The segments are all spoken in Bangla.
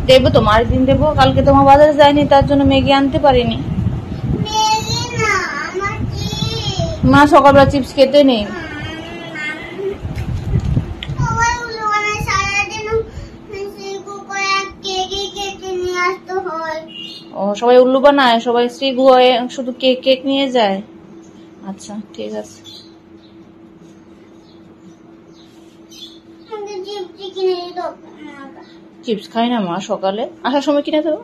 দেবো তোমার দিন দেবো, কালকে তোমার বাজারে যায়নি তার জন্য ম্যাগি আনতে পারিনি। মা সকালবেলা চিপস খেতে নেই। ও সবাই উল্লু বানায়, সবাই স্ট্রিক হয়ে শুধু কেক কেক নিয়ে যায়। আচ্ছা ঠিক আছে। চিপস খাই না মা, সকালে আসার সময় কিনে দেবো।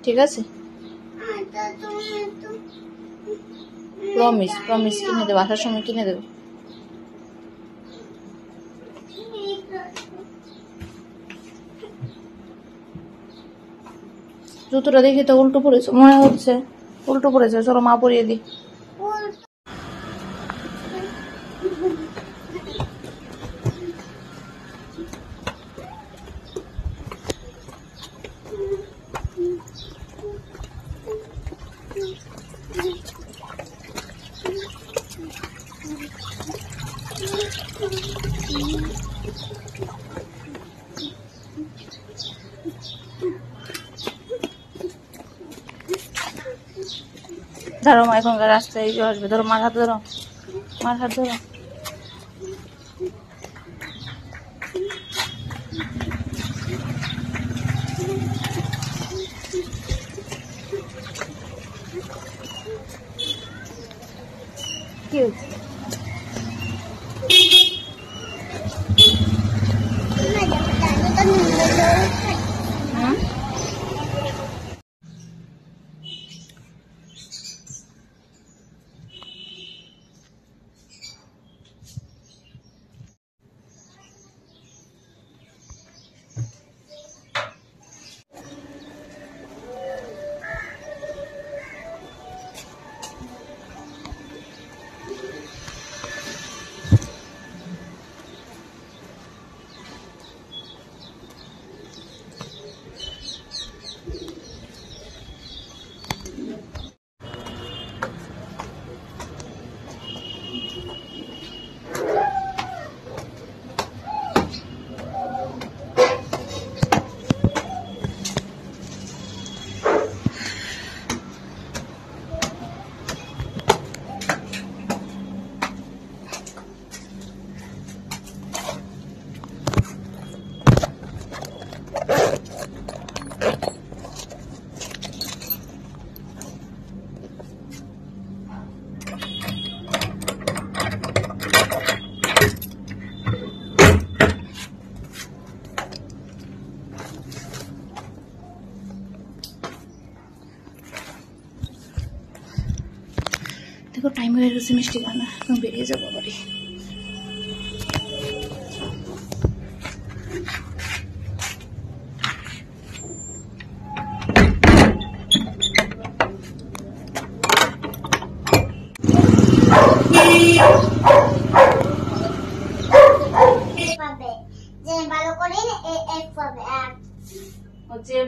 ঠিক আছে, প্রমিস প্রমিস কিনে দেবো, আসার সময় কিনে দেবো। জুতোটা দেখে তো উল্টো পড়েছে মনে হচ্ছে, উল্টো পড়েছে, চলো মা পরিয়ে দিই। ধরো মা, এখনকার রাস্তায় আসবে, ধরো মার হাত ধরো, মার হাত ধরো। কি হয়েছে? দেখো টাইম হয়ে গেছে, মিষ্টি খানা, এখন বেরিয়ে যাবো বাড়ি। যে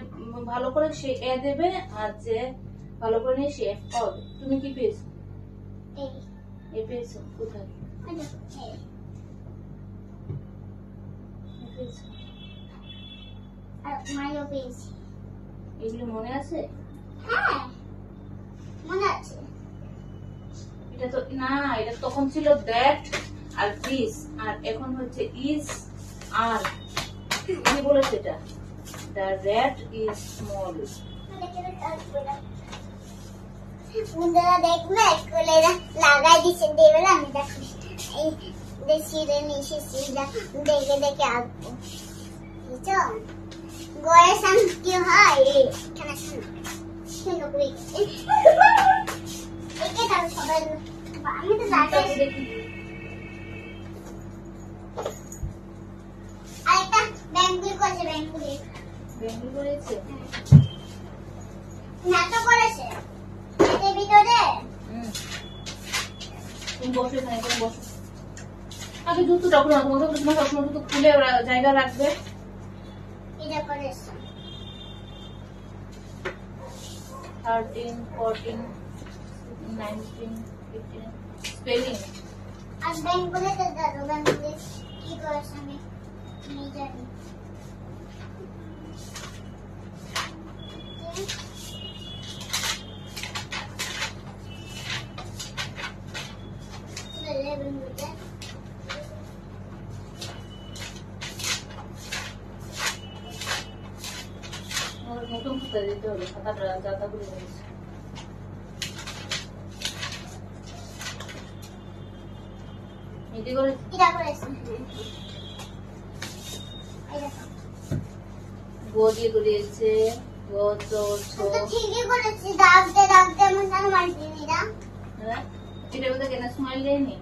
ভালো করে সে এ দেবে, আর যে ভালো করে নিয়ে সে এফ পাবে। তুমি কি পেয়েছো? এ পেয়েছো? কোথায় এগুলো মনে আছে? হ্যাঁ মনে আছে। এটা তো না, এটা তখন ছিল দ্যাট আর দিস, আর এখন হচ্ছে ইজ আর। কি বলেছে এটা? The rat is small. বন্ধুরা দেখবে স্কুলে লাগাই দিচ্ছে, দেবে না, আমি দেখো এই দেশিরে নিশি দেখে দেখে আঁকবো, বুঝছো? গড়ের সামনে কি হয় এখানে শুনো একে দাও সবাই, আমি তো দেখি। আরেকটা ব্যাঙ্গুল করেছে, বেঙ্গল করেছে, নাটক করেছে এর ভিতরে। তুমি বসো এখানে, তুমি বসো। আগে জুতো রাখো না, তোমার সবসময় জুতো খুলে জায়গা রাখবে। এটা করেছে 13, 14, 19, 15 স্পেলিং। আর বেঙ্গলে তো দাদু বেঙ্গলে কি করেছে আমি জানি নতুন খাতা দিতে হবে, খাতাটা জাতা করে দিয়েছে। এটি করে এটা করেছে গো দিয়ে করিয়েছে, গো চো ছো। তো ঠিকই করেছি দাগতে এমন যেন মারিনি না হ্যাঁ, এটার মধ্যে কেন স্মাইল দেয়নি?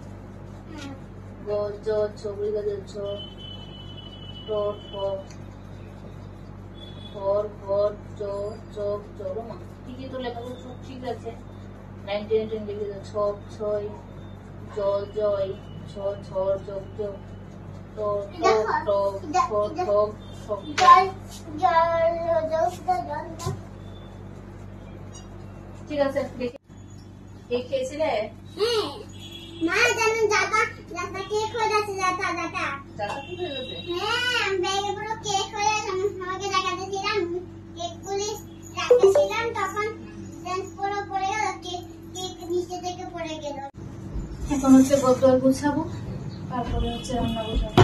গো চো ছো বুড়ি গো ছো, টো ঠো, ঘর ঘর চো চোখ চোর। মা ঠিকই তো লেখাগুলো সব ঠিক আছে। 9 10 10 লিখে দাও। ছক ছয়, জল জয়, ছ ছর যোগ যোগ, টো টো টো, ঠো ঠোক ঠোক। ঠিক আছে, দেখি কেক খেয়েছিলে? মা জানো জাতা কেক হয়ে যাচ্ছে জাতা চাটা কি হয়ে গেছে? হ্যাঁ ব্যাগে পুরো কেক হয়ে গেছে আমি আমাকে দেখাতেছিলাম কেক পুলিশ রাখতেছিলাম তখন পুরো পড়ে গেল কেক নিচে থেকে পড়ে গেল এখন হচ্ছে বোতল গুছাবো, তারপরে হচ্ছে রান্না বসাবো।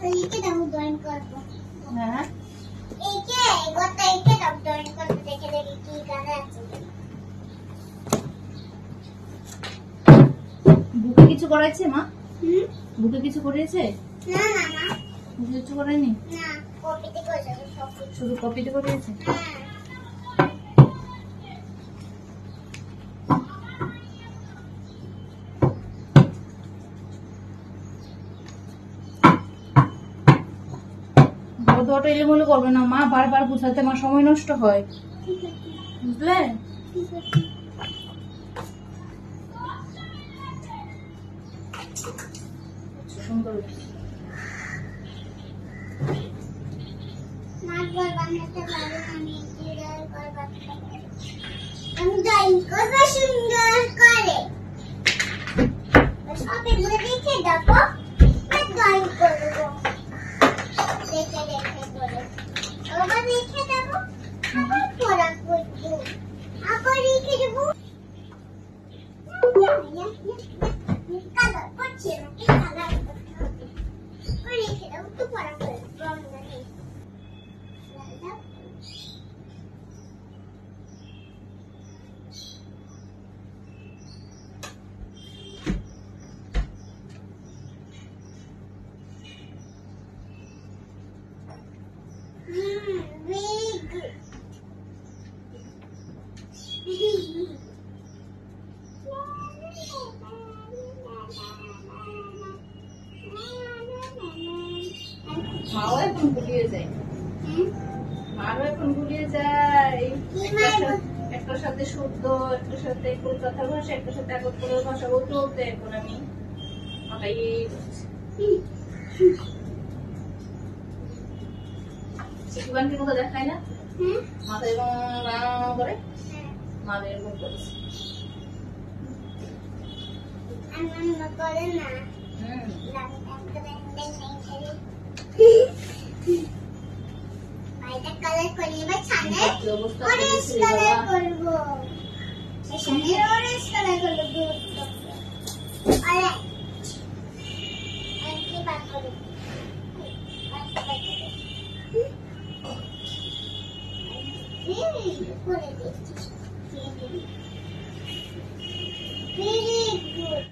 একে দাও ড্রয়িং করবো হ্যাঁ, একে গোটা একে দাও ড্রয়িং করতে দেখে দেখে কি কাজ আছে বুকে কিছু করাইছে মা? হুম বুকে কিছু করিয়েছে? না বুকে কিছু করায়নি? না কপিতে করে যাবে সব শুধু কপিতে করিয়েছে? অতটা এলোমেলো করবে না মা, বারবার গুছাতে আমার সময় নষ্ট হয়, ঠিক আছে বুঝলে? ঠিক আছে সুন্দর। মাছবার বানাতে পারি আমি জিরার করব আমি ড্রয়িং করব সুন্দর করে সবে গুলো দেখে দেখো ড্রয়িং করব দেখে দেখে করে আবার দেখে দেখো আবার পড়া করব আবার লিখে দেব কালার করছি না কি কালার করতে হবে লিখে দেব তো পড়া করব রং নেই very good. মাও এখন গুলিয়ে যায়, মারও এখন গুলিয়ে যায়। একটার সাথে শুদ্ধ, একটার সাথে কলকাতার ভাষা, একটার সাথে আগরতলার ভাষা বলতে বলতে এখন আমি মাথায় চিঠি বান্টির মতো দেখায় না, মাথায় এরকম করে মা এরকম করেছে। কালার করি এবার ছানে অবস্থা অরেঞ্জ কালার করব এখানে অরেঞ্জ কালার করব অরেঞ্জ কি বাদ করব করে দিচ্ছি ভেরি গুড